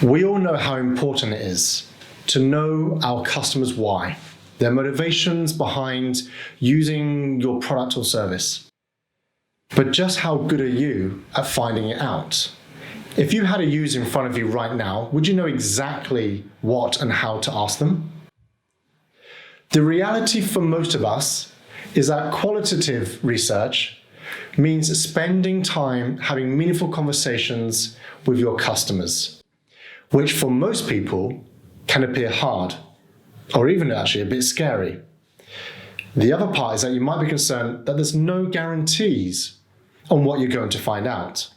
We all know how important it is to know our customers' why, their motivations behind using your product or service. But just how good are you at finding it out? If you had a user in front of you right now, would you know exactly what and how to ask them? The reality for most of us is that qualitative research means spending time having meaningful conversations with your customers, which for most people can appear hard, or even actually a bit scary. The other part is that you might be concerned that there's no guarantees on what you're going to find out.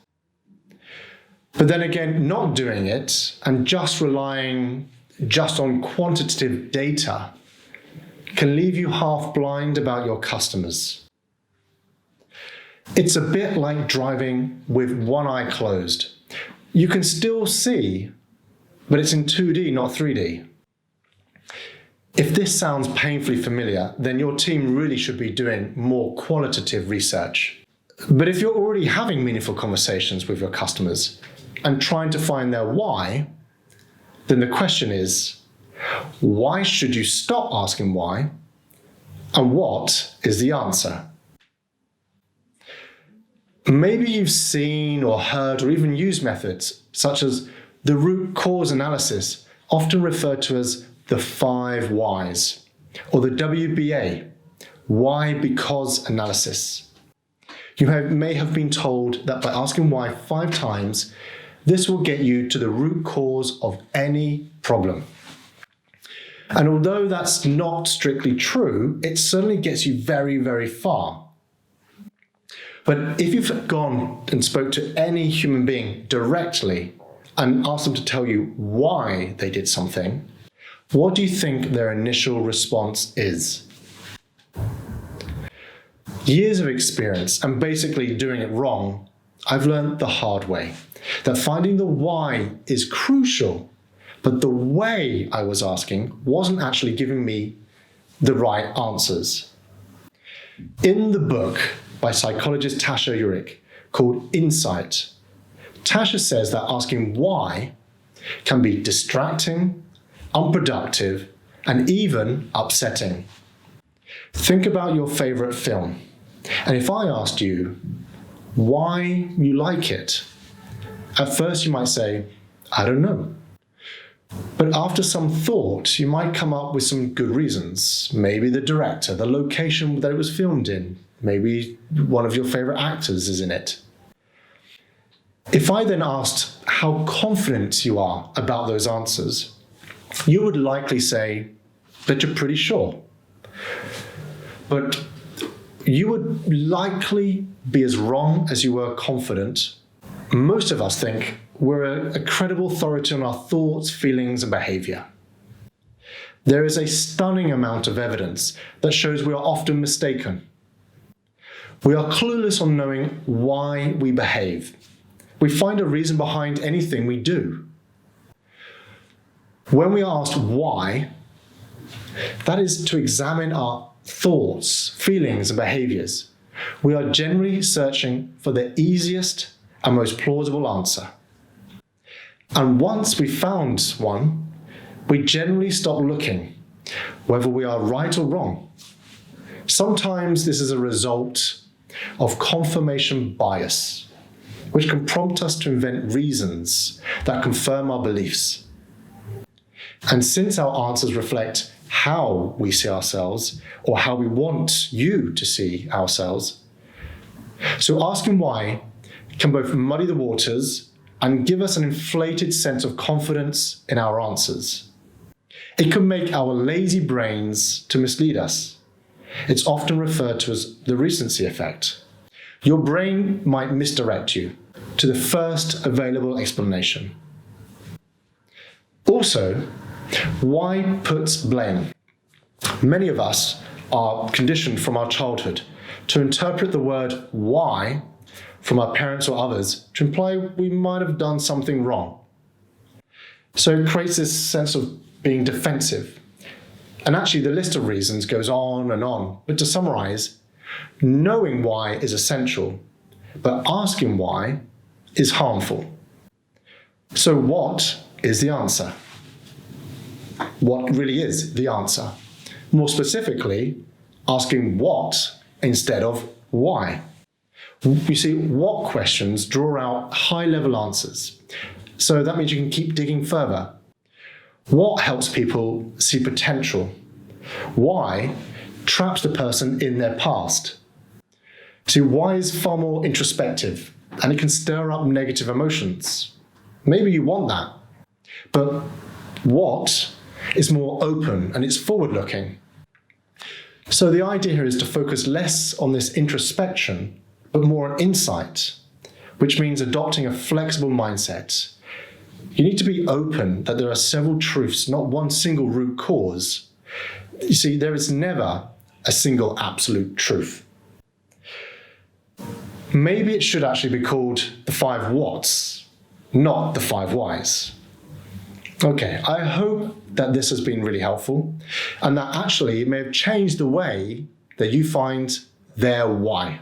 But then again, not doing it and just relying on quantitative data can leave you half blind about your customers. It's a bit like driving with one eye closed. You can still see, but it's in 2D, not 3D. If this sounds painfully familiar, then your team really should be doing more qualitative research. But if you're already having meaningful conversations with your customers and trying to find their why, then the question is, why should you stop asking why? And what is the answer? Maybe you've seen or heard or even used methods such as the root cause analysis, often referred to as the 5 whys, or the WBA, why because analysis. You may have been told that by asking why 5 times, this will get you to the root cause of any problem. And although that's not strictly true, it certainly gets you very, very far. But if you've gone and spoke to any human being directly and asked them to tell you why they did something, what do you think their initial response is? Years of experience and basically doing it wrong, I've learned the hard way that finding the why is crucial, but the way I was asking wasn't actually giving me the right answers. In the book by psychologist Tasha Eurich called Insight, Tasha says that asking why can be distracting, unproductive, and even upsetting. Think about your favorite film, and if I asked you why you like it, at first you might say, I don't know. But after some thought, you might come up with some good reasons. Maybe the director, the location that it was filmed in, maybe one of your favorite actors is in it. If I then asked how confident you are about those answers, you would likely say that you're pretty sure. But you would likely be as wrong as you were confident. Most of us think we're a credible authority on our thoughts, feelings, and behavior. There is a stunning amount of evidence that shows we are often mistaken. We are clueless on knowing why we behave. We find a reason behind anything we do. When we are asked why, that is to examine our thoughts, feelings, and behaviors. We are generally searching for the easiest and most plausible answer. And once we found one, we generally stop looking, whether we are right or wrong. Sometimes this is a result of confirmation bias, which can prompt us to invent reasons that confirm our beliefs. And since our answers reflect how we see ourselves or how we want you to see ourselves, so asking why can both muddy the waters and give us an inflated sense of confidence in our answers. It can make our lazy brains to mislead us. It's often referred to as the recency effect. Your brain might misdirect you to the first available explanation. Also, why puts blame? Many of us are conditioned from our childhood to interpret the word why from our parents or others to imply we might have done something wrong. So it creates this sense of being defensive. And actually the list of reasons goes on and on. But to summarize, knowing why is essential, but asking why is harmful. So what is the answer? What really is the answer? More specifically, asking what instead of why. You see, what questions draw out high-level answers. So that means you can keep digging further. What helps people see potential? Why traps the person in their past? See, why is far more introspective, and it can stir up negative emotions. Maybe you want that. But what is more open and it's forward-looking. So the idea here is to focus less on this introspection, but more on insight, which means adopting a flexible mindset. You need to be open that there are several truths, not one single root cause. You see, there is never a single absolute truth. Maybe it should actually be called the 5 whats, not the 5 whys. Okay, I hope that this has been really helpful and that actually it may have changed the way that you find their why.